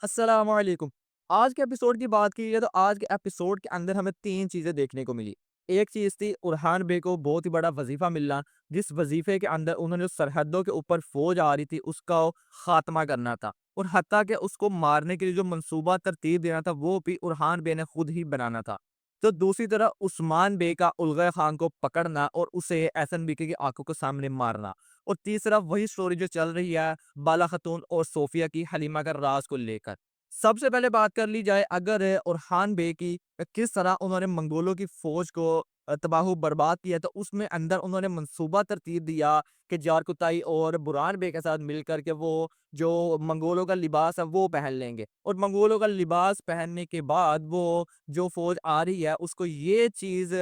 अस्सलाम वालेकुम। आज के एपिसोड की बात की जाए तो आज के एपिसोड के अंदर हमें 3 चीज़ें देखने को मिली। एक चीज़ थी उरहान बे को बहुत ही बड़ा वज़ीफ़ा मिलना, जिस वज़ीफ़े के अंदर उन्होंने सरहदों के ऊपर फ़ौज आ रही थी उसका ख़ात्मा करना था और हत्ता कि उसको मारने के लिए जो मंसूबा तरतीब देना था वो भी उरहान बे ने खुद ही बनाना था। तो दूसरी तरफ उस्मान बे का उलग़ ख़ान को पकड़ना और उसे एहसन बी की आँखों के सामने मारना। और तीसरा वही स्टोरी जो चल रही है बाला खातून और सोफिया की हलीमा का राज को लेकर। सबसे पहले बात कर ली जाए अगर उरहान बे की किस तरह उन्होंने मंगोलों की फौज को तबाह बर्बाद किया तो उसमें अंदर उन्होंने मंसूबा तरतीब दिया कि जारकुताई और बुरान बे के साथ मिलकर के वो जो मंगोलों का लिबास है वो पहन लेंगे और मंगोलों का लिबास पहनने के बाद वो जो फौज आ रही है उसको ये चीज़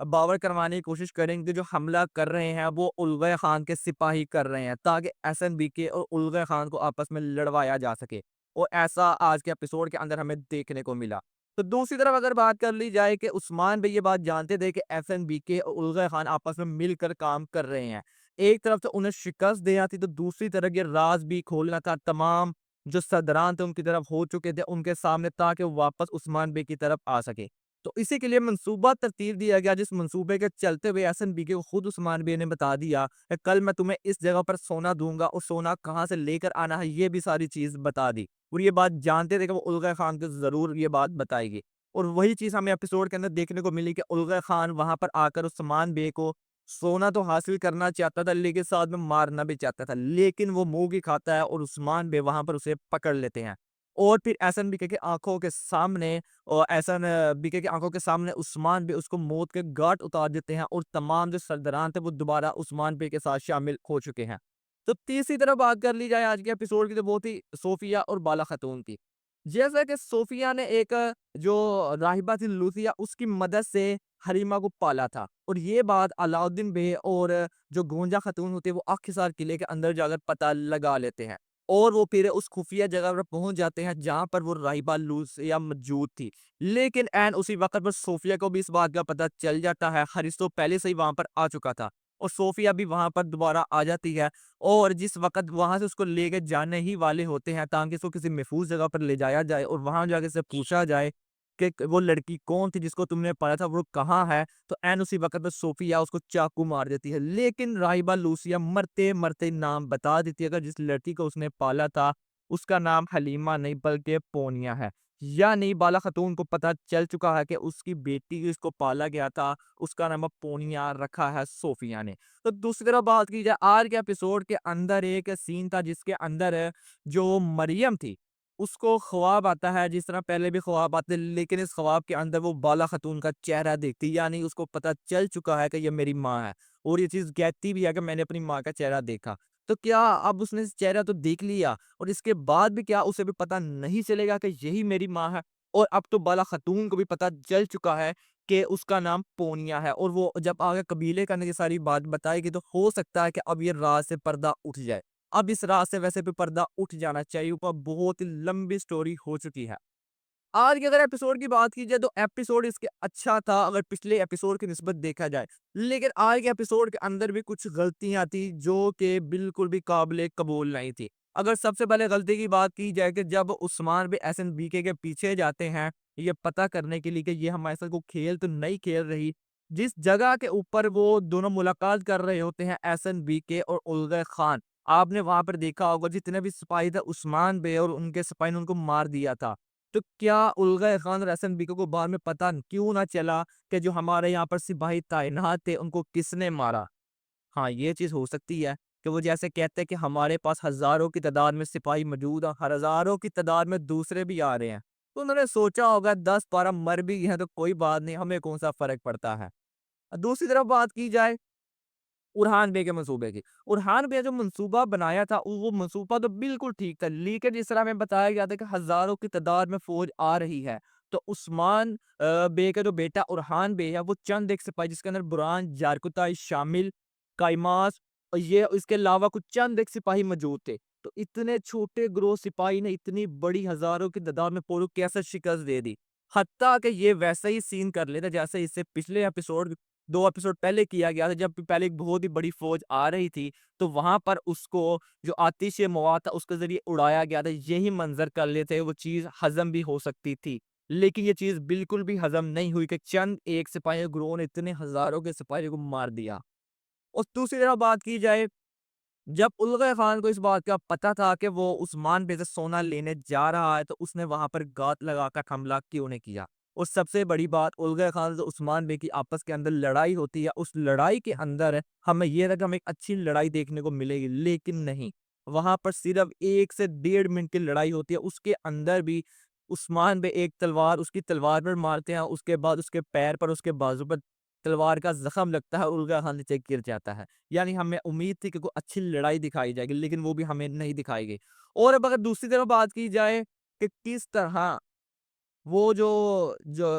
बावर करवाने की कोशिश करेंगे कि जो हमला कर रहे हैं वो उलग़ खान के सिपाही कर रहे हैं ताकि एसएनबीके और उलग़ खान को आपस में लड़वाया जा सके। और ऐसा आज के एपिसोड के अंदर हमें देखने को मिला। तो दूसरी तरफ अगर बात कर ली जाए कि उस्मान भी ये बात जानते थे कि एफएनबीके और उलग़ खान आपस में मिलकर काम कर रहे हैं। एक तरफ तो उन्हें शिकस्त देना थी तो दूसरी तरफ ये राज भी खोलना था तमाम जो सदरान थे उनकी तरफ हो चुके थे उनके सामने ताकि वो वापस उस्मान बे की तरफ आ सके। तो इसी के लिए मंसूबा तरतीब दिया गया जिस मंसूबे के चलते हुए एसएनबीके को खुद उस्मान बे ने बता दिया कि कल मैं तुम्हें इस जगह पर सोना दूँगा और सोना कहाँ से लेकर आना है ये भी सारी चीज़ बता दी। और ये बात जानते थे कि वो उलग़ खान को ज़रूर ये बात बताएगी। और वही चीज़ हमें एपिसोड के अंदर देखने को मिली कि उलग़ खान वहाँ पर आकर उस्मान बे को सोना तो हासिल करना चाहता था लेकिन साथ में मारना भी चाहता था। लेकिन वो मुँह की खाता है और उस्मान बे वहाँ पर उसे पकड़ लेते हैं। और फिर एहसन बीके की आँखों के सामने और एहसन बीके की आँखों के सामने उस्मान बे उसको मौत के घाट उतार देते हैं और तमाम जो सरदारान थे वो दोबारा उस्मान बे के साथ शामिल हो चुके हैं। तो तीसरी तरफ बात कर ली जाए आज के एपिसोड की तो वो थी सोफिया और बाला खातून की। जैसा कि सोफिया ने एक जो राहिबा थी लूसिया उसकी मदद से हरीमा को पाला था और ये बात अलाउद्दीन बे और जो गोंजा खातून होती है वो आखिरकार किले के अंदर जाकर पता लगा लेते हैं और वो फिर उस खुफिया जगह पर पहुंच जाते हैं जहां पर वो राहिबा लूसिया मौजूद थी। लेकिन एन उसी वक्त पर सोफिया को भी इस बात का पता चल जाता है। हरीस तो पहले से ही वहां पर आ चुका था और सोफिया भी वहां पर दोबारा आ जाती है और जिस वक़्त वहाँ से उसको लेके जाने ही वाले होते हैं ताकि इसको किसी महफ़ूज़ जगह पर ले जाया जाए और वहाँ जाके से पूछा जाए कि वो लड़की कौन थी जिसको तुमने पाला था, वो कहाँ है? तो ऐन उसी वक़्त पे सोफ़िया उसको चाकू मार देती है। लेकिन राहिबा लूसिया मरते-मरते नाम बता देती है अगर जिस लड़की को उसने पाला था, उसका नाम हलीमा नहीं बल्कि पोनिया है। यानी बाला खातून को पता चल चुका है कि उसकी बेटी जिसको पाला गया था, उसका नाम अब पोनिया रखा है सोफ़िया ने। तो दूसरी तरफ बात की जाए आज के एपिसोड के अंदर एक सीन था जिसके अंदर जो मरियम थी उसको ख्वाब आता है जिस तरह पहले भी ख्वाब आते लेकिन इस ख्वाब के अंदर वो बाला खातून का चेहरा देखती यानी उसको पता चल चुका है कि ये मेरी माँ है और ये चीज़ कहती भी है कि मैंने अपनी माँ का चेहरा देखा। तो क्या अब उसने चेहरा तो देख लिया और इसके बाद भी क्या उसे भी पता नहीं चलेगा कि यही मेरी माँ है? और अब तो बाला खातून को भी पता चल चुका है कि उसका नाम पोनिया है और वो जब आगे कबीले का ने ये सारी बात बताएगी तो हो सकता है कि अब ये राज से पर्दा उठ जाए। अब इस राज से वैसे भी पर्दा उठ जाना चाहिए, ऊपर बहुत ही लंबी स्टोरी हो चुकी है। आज की अगर एपिसोड की बात की जाए तो एपिसोड इसके अच्छा था अगर पिछले एपिसोड की निस्बत देखा जाए। लेकिन आज के एपिसोड के अंदर भी कुछ गलतियाँ थी जो कि बिल्कुल भी काबिल कबूल नहीं थी। अगर सबसे पहले गलती की बात की जाए कि जब उस्मान भी एसएनबीके के पीछे जाते हैं, ये पता करने के लिए कि ये हमारे साथ कोई खेल तो नहीं खेल रही। जिस जगह के ऊपर वो दोनों मुलाकात कर रहे होते हैं एसएनबीके और उलग़ खान, आपने वहाँ पर देखा होगा जितने भी सिपाही थे उस्मान बे और उनके सिपाही ने उनको मार दिया था। तो क्या उलग़ खान और एहसन बीको को बाद में पता क्यों ना चला कि जो हमारे यहाँ पर सिपाही तैनात थे उनको किसने मारा? हाँ, ये चीज़ हो सकती है कि वो जैसे कहते हैं कि हमारे पास हज़ारों की तादाद में सिपाही मौजूद हैं, हज़ारों की तादाद में दूसरे भी आ रहे हैं। तो उन्होंने सोचा होगा 10-12 मर भी गए हैं तो कोई बात नहीं, हमें कौन-सा फ़र्क पड़ता है। दूसरी तरफ बात की जाए उरहान बे के मंसूबे की। उरहान बे जो मंसूबा बनाया था वो मंसूबा तो बिल्कुल ठीक था, लेकिन जिस तरह हमें बताया गया था कि हज़ारों की तादाद में फ़ौज आ रही है, तो उस्मान बे का जो बेटा उरहान बे है वो चंद एक सिपाही जिसके अंदर बुरहान, जारकुताई शामिल, काइमास और ये इसके अलावा कुछ चंद एक सिपाही मौजूद थे। तो इतने छोटे गिरोह सिपाही ने इतनी बड़ी हज़ारों की तादाद में फ़ौज को कैसे शिकस्त दे दी? हत्ता कि ये वैसा ही सीन कर लेता जैसे इससे पिछले एपिसोड 2 एपिसोड पहले किया गया था, जब पहले एक बहुत ही बड़ी फ़ौज आ रही थी, तो वहाँ पर उसको जो आतिश मौत था उसके ज़रिए उड़ाया गया था। यही मंज़र कर लेते वो चीज़ हज़म भी हो सकती थी। लेकिन ये चीज़ बिल्कुल भी हज़म नहीं हुई कि चंद एक सिपाही गिरोह ने इतने हज़ारों के सिपाहियों को मार दिया। और दूसरी तरफ बात की जाए, जब उलग़ खान को इस बात का पता था कि वो उस्मान बे से सोना लेने जा रहा है, तो उसने वहाँ पर घात लगाकर हमला क्यों नहीं किया? और सबसे बड़ी बात, उलग़ खान और उस्मान बे की आपस के अंदर लड़ाई होती है, उस लड़ाई के अंदर हमें ये लगा हमें एक अच्छी लड़ाई देखने को मिलेगी, लेकिन नहीं। वहाँ पर सिर्फ़ 1 से डेढ़ मिनट की लड़ाई होती है, उसके अंदर भी उस्मान बे एक तलवार उसकी तलवार पर मारते हैं, उसके बाद उसके पैर पर, उसके बाजू पर तलवार का ज़ख़्म लगता है, उलग़ खान नीचे गिर जाता है। यानी हमें उम्मीद थी कि कोई अच्छी लड़ाई दिखाई जाएगी, लेकिन वो भी हमें नहीं दिखाई गई। और अब अगर दूसरी तरफ बात की जाए कि किस तरह वो जो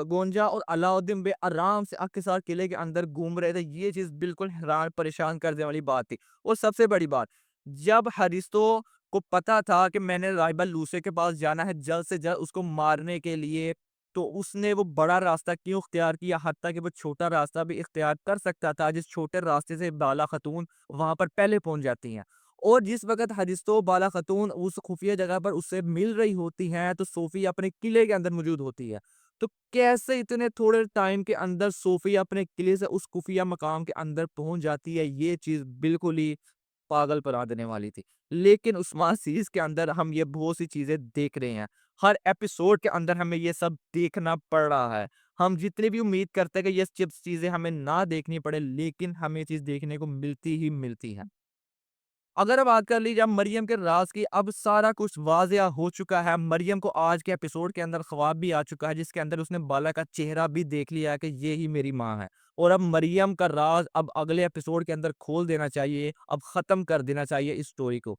गोंजा और अलाउद्दीन बे आराम से आखिरकार किले के अंदर घूम रहे थे, ये चीज़ बिल्कुल हैरान परेशान कर देने वाली बात थी। और सबसे बड़ी बात, जब हरिस्तों को पता था कि मैंने राइबल लूसे के पास जाना है जल्द से जल्द उसको मारने के लिए, तो उसने वो बड़ा रास्ता क्यों इख्तियार किया, हत्ता कि वो छोटा रास्ता भी इख्तियार कर सकता था, जिस छोटे रास्ते से बाला खातून वहाँ पर पहले पहुँच जाती हैं। और जिस वक़्त हरिस्तों बाला खातून उस खुफिया जगह पर उससे मिल रही होती हैं, तो सोफ़िया अपने किले के अंदर मौजूद होती है। तो कैसे इतने थोड़े टाइम के अंदर सोफ़िया अपने किले से उस खुफिया मकाम के अंदर पहुँच जाती है, ये चीज़ बिल्कुल ही पागल बना देने वाली थी। लेकिन उस्मान सीरीज़ के अंदर हम ये बहुत सी चीज़ें देख रहे हैं। हर एपिसोड के अंदर हमें ये सब देखना पड़ रहा है। हम जितनी भी उम्मीद करते हैं कि ये चिप्स चीज़ें हमें ना देखनी पड़े, लेकिन हमें ये चीज़ देखने को मिलती ही मिलती है। अगर अब बात कर ली जाए मरियम के राज की, अब सारा कुछ वाज़िया हो चुका है। मरियम को आज के एपिसोड के अंदर ख्वाब भी आ चुका है, जिसके अंदर उसने बाला का चेहरा भी देख लिया है कि ये ही मेरी माँ है। और अब मरियम का राज अब अगले एपिसोड के अंदर खोल देना चाहिए, अब ख़त्म कर देना चाहिए इस स्टोरी को।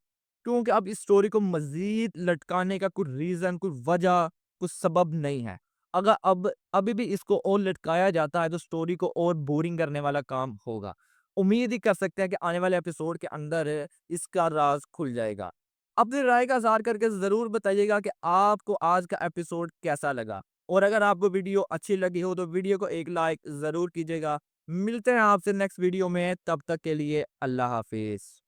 क्योंकि अब इस स्टोरी को मज़ीद लटकाने का कोई रीज़न, कोई वजह, कुछ सबब नहीं है। अगर अब अभी भी इसको और लटकाया जाता है, तो स्टोरी को और बोरिंग करने वाला काम होगा। उम्मीद ही कर सकते हैं कि आने वाले एपिसोड के अंदर इसका राज खुल जाएगा। अपनी राय का इज़हार करके ज़रूर बताइएगा कि आपको आज का एपिसोड कैसा लगा? और अगर आपको वीडियो अच्छी लगी हो तो वीडियो को एक लाइक ज़रूर कीजिएगा। मिलते हैं आपसे नेक्स्ट वीडियो में, तब तक के लिए अल्लाह हाफ़िज़।